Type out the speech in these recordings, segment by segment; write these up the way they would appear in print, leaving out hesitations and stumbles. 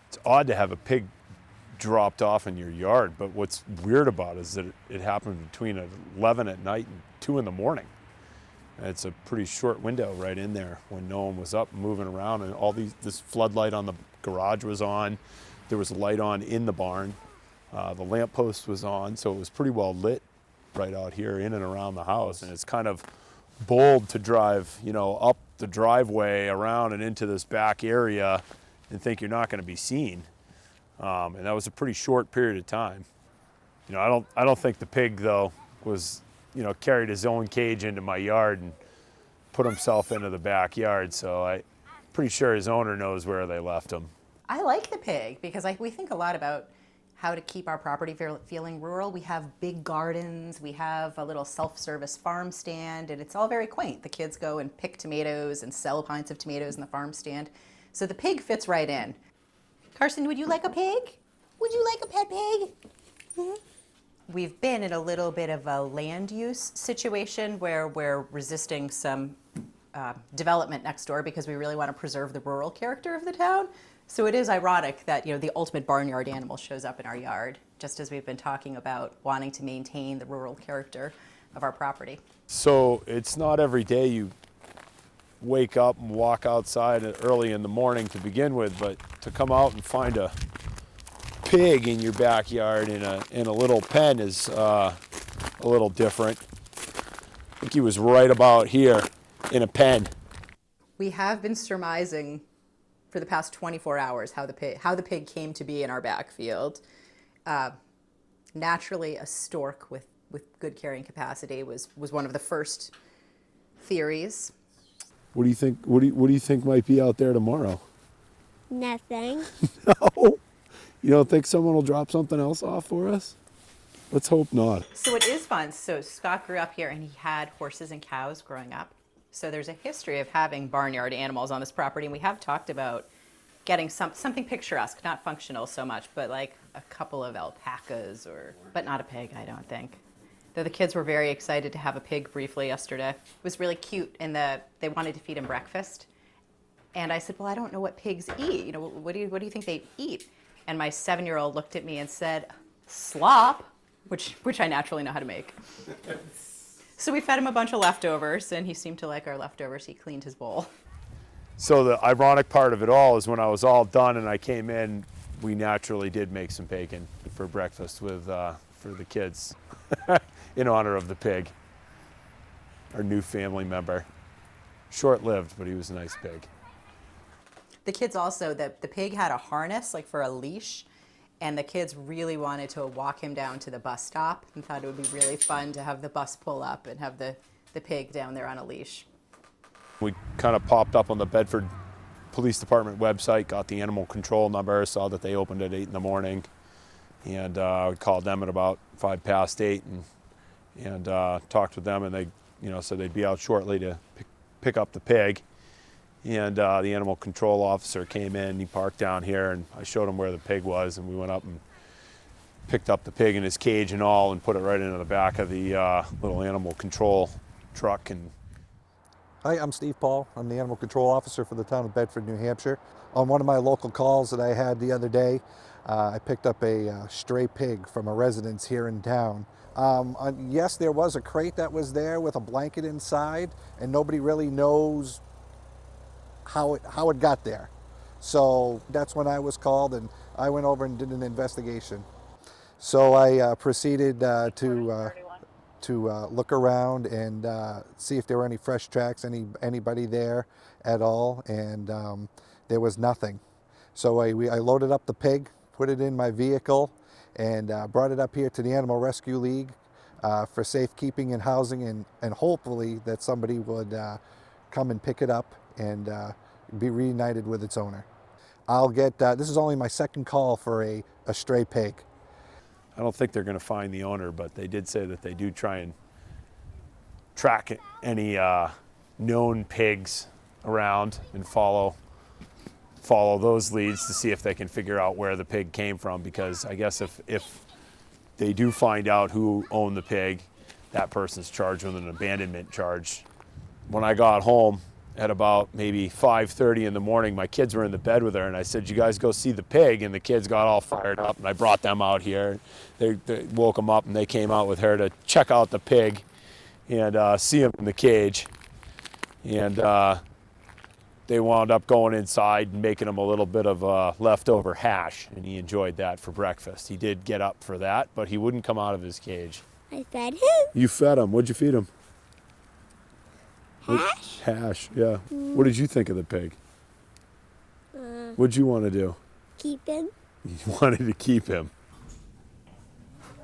It's odd to have a pig dropped off in your yard, but what's weird about it is that it happened between 11 at night and 2 in the morning. And it's a pretty short window right in there when no one was up moving around, and this floodlight on the garage was on. There was a light on in the barn. The lamppost was on, so it was pretty well lit right out here in and around the house. And it's kind of bold to drive, up the driveway around and into this back area and think you're not going to be seen. And that was a pretty short period of time. I don't think the pig though was, carried his own cage into my yard and put himself into the backyard. So I'm pretty sure his owner knows where they left him. I like the pig because we think a lot about how to keep our property feeling rural. We have big gardens, we have a little self-service farm stand, and it's all very quaint. The kids go and pick tomatoes and sell pints of tomatoes in the farm stand. So the pig fits right in. Carson, would you like a pig? Would you like a pet pig? Mm-hmm. We've been in a little bit of a land use situation where we're resisting some development next door because we really want to preserve the rural character of the town. So it is ironic that the ultimate barnyard animal shows up in our yard, just as we've been talking about wanting to maintain the rural character of our property. So it's not every day you wake up and walk outside early in the morning to begin with, but to come out and find a pig in your backyard in a little pen is a little different. I think he was right about here in a pen. We have been surmising for the past 24 hours how the pig came to be in our backfield. Naturally, a stork with good carrying capacity was one of the first theories. What do you think? What do you think might be out there tomorrow? Nothing. No. You don't think someone will drop something else off for us? Let's hope not. So it is fun. So Scott grew up here and he had horses and cows growing up. So there's a history of having barnyard animals on this property, and we have talked about getting something picturesque, not functional so much, but like a couple of alpacas but not a pig, I don't think. Though the kids were very excited to have a pig briefly yesterday. It was really cute in that they wanted to feed him breakfast. And I said, well, I don't know what pigs eat. What do you think they eat? And my 7-year-old looked at me and said, slop, which I naturally know how to make. So we fed him a bunch of leftovers, and he seemed to like our leftovers. He cleaned his bowl. So the ironic part of it all is when I was all done and I came in, we naturally did make some bacon for breakfast for the kids in honor of the pig, our new family member. Short-lived, but he was a nice pig. The kids also, the pig had a harness, like for a leash, and the kids really wanted to walk him down to the bus stop and thought it would be really fun to have the bus pull up and have the pig down there on a leash. We kind of popped up on the Bedford Police Department website, got the animal control number, saw that they opened at 8 in the morning, and we called them at about 8:05 and talked with them, and they said they'd be out shortly to pick up the pig. And the animal control officer came in, he parked down here, and I showed him where the pig was, and we went up and picked up the pig in his cage and all and put it right into the back of the little animal control truck. And Hi, I'm Steve Paul. I'm the animal control officer for the town of Bedford, New Hampshire. On one of my local calls that I had the other day, I picked up a stray pig from a residence here in town. Yes, there was a crate that was there with a blanket inside, and nobody really knows how it got there. So that's when I was called, and I went over and did an investigation. So I proceeded to look around and see if there were any fresh tracks, anybody there at all, and there was nothing. So I loaded up the pig, put it in my vehicle, and brought it up here to the Animal Rescue League for safekeeping and housing, and hopefully that somebody would come and pick it up and be reunited with its owner. I'll get, this is only my second call for a stray pig. I don't think they're going to find the owner, but they did say that they do try and track any known pigs around and follow those leads to see if they can figure out where the pig came from, because I guess if they do find out who owned the pig, that person's charged with an abandonment charge. When I got home at about maybe 5:30 in the morning. My kids were in the bed with her, and I said, "You guys go see the pig." And the kids got all fired up, and I brought them out here. They woke them up, and they came out with her to check out the pig and see him in the cage. And they wound up going inside and making him a little bit of leftover hash, and he enjoyed that for breakfast. He did get up for that, but he wouldn't come out of his cage. I fed him. You fed him. What'd you feed him? Hash? Hash, yeah. What did you think of the pig? What'd you want to do? Keep him. You wanted to keep him.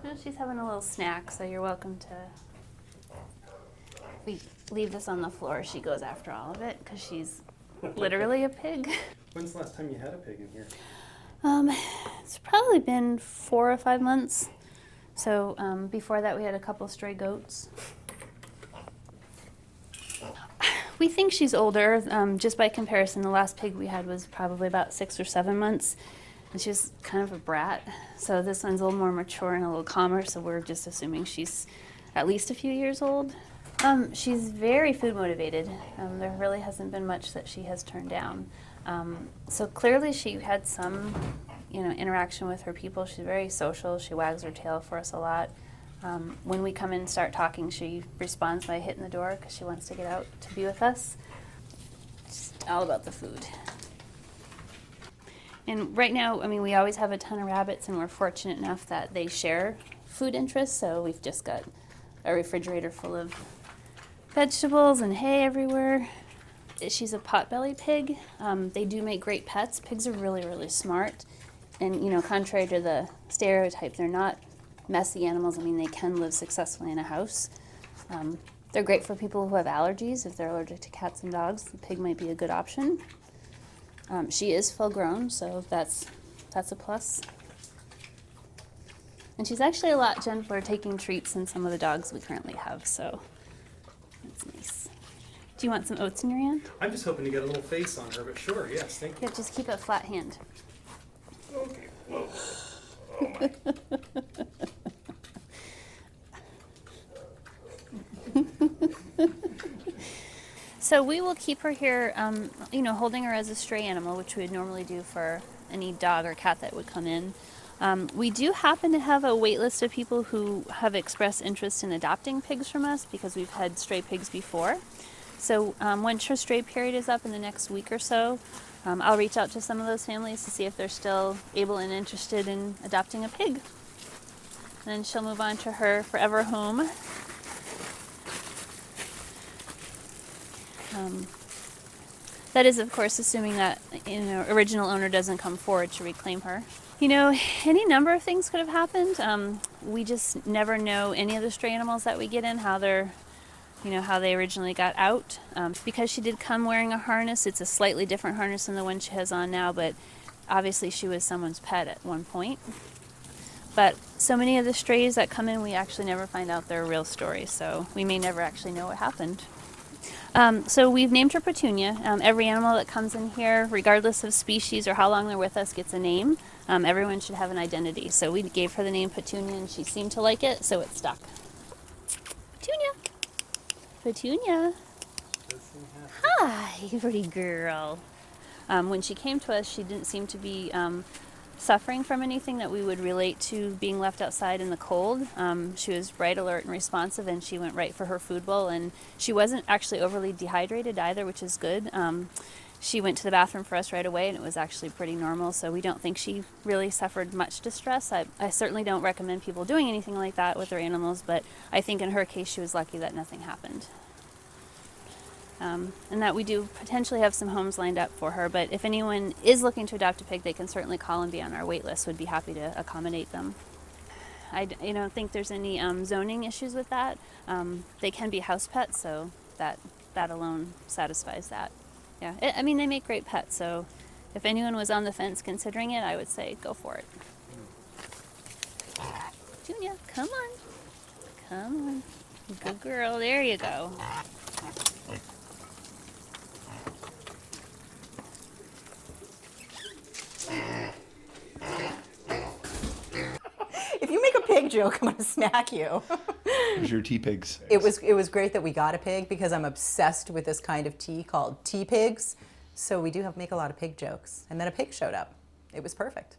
Well, she's having a little snack, so you're welcome to. We leave this on the floor. She goes after all of it because she's literally a pig. When's the last time you had a pig in here? It's probably been 4 or 5 months. So before that, we had a couple stray goats. We think she's older, just by comparison. The last pig we had was probably about 6 or 7 months, and she was kind of a brat. So this one's a little more mature and a little calmer, so we're just assuming she's at least a few years old. She's very food motivated. There really hasn't been much that she has turned down. So clearly she had some, interaction with her people. She's very social. She wags her tail for us a lot. When we come in and start talking, she responds by hitting the door because she wants to get out to be with us. It's all about the food. And right now, we always have a ton of rabbits, and we're fortunate enough that they share food interests. So we've just got a refrigerator full of vegetables and hay everywhere. She's a potbelly pig. They do make great pets. Pigs are really, really smart. And, contrary to the stereotype, they're not messy animals. They can live successfully in a house. They're great for people who have allergies. If they're allergic to cats and dogs, the pig might be a good option. She is full grown, so that's a plus. And she's actually a lot gentler taking treats than some of the dogs we currently have, so that's nice. Do you want some oats in your hand? I'm just hoping to get a little face on her, but sure, yes, thank you. Yeah, just keep a flat hand. Okay, whoa. Oh my. So we will keep her here, holding her as a stray animal, which we would normally do for any dog or cat that would come in. We do happen to have a wait list of people who have expressed interest in adopting pigs from us because we've had stray pigs before. So once her stray period is up in the next week or so, I'll reach out to some of those families to see if they're still able and interested in adopting a pig. Then she'll move on to her forever home. That is, of course, assuming that original owner doesn't come forward to reclaim her. Any number of things could have happened. We just never know any of the stray animals that we get in, how they originally got out. Because she did come wearing a harness, it's a slightly different harness than the one she has on now, but obviously she was someone's pet at one point. But so many of the strays that come in, we actually never find out their real story, so we may never actually know what happened. So we've named her Petunia. Every animal that comes in here, regardless of species or how long they're with us, gets a name. Everyone should have an identity. So we gave her the name Petunia, and she seemed to like it, so it stuck. Petunia. Petunia. Hi, pretty girl. When she came to us, she didn't seem to be suffering from anything that we would relate to being left outside in the cold. She was bright, alert, and responsive, and she went right for her food bowl. And she wasn't actually overly dehydrated either, which is good. She went to the bathroom for us right away, and it was actually pretty normal, so we don't think she really suffered much distress. I certainly don't recommend people doing anything like that with their animals, but I think in her case she was lucky that nothing happened. And that we do potentially have some homes lined up for her, but if anyone is looking to adopt a pig, they can certainly call and be on our wait list. We'd be happy to accommodate them. I don't think there's any zoning issues with that. They can be house pets, so that alone satisfies that. Yeah, they make great pets, so if anyone was on the fence considering it, I would say go for it. Petunia, come on. Come on. Good girl, there you go. If you make a pig joke, I'm going to smack you. There's your tea pigs. It was great that we got a pig because I'm obsessed with this kind of tea called tea pigs. So we do make a lot of pig jokes. And then a pig showed up. It was perfect.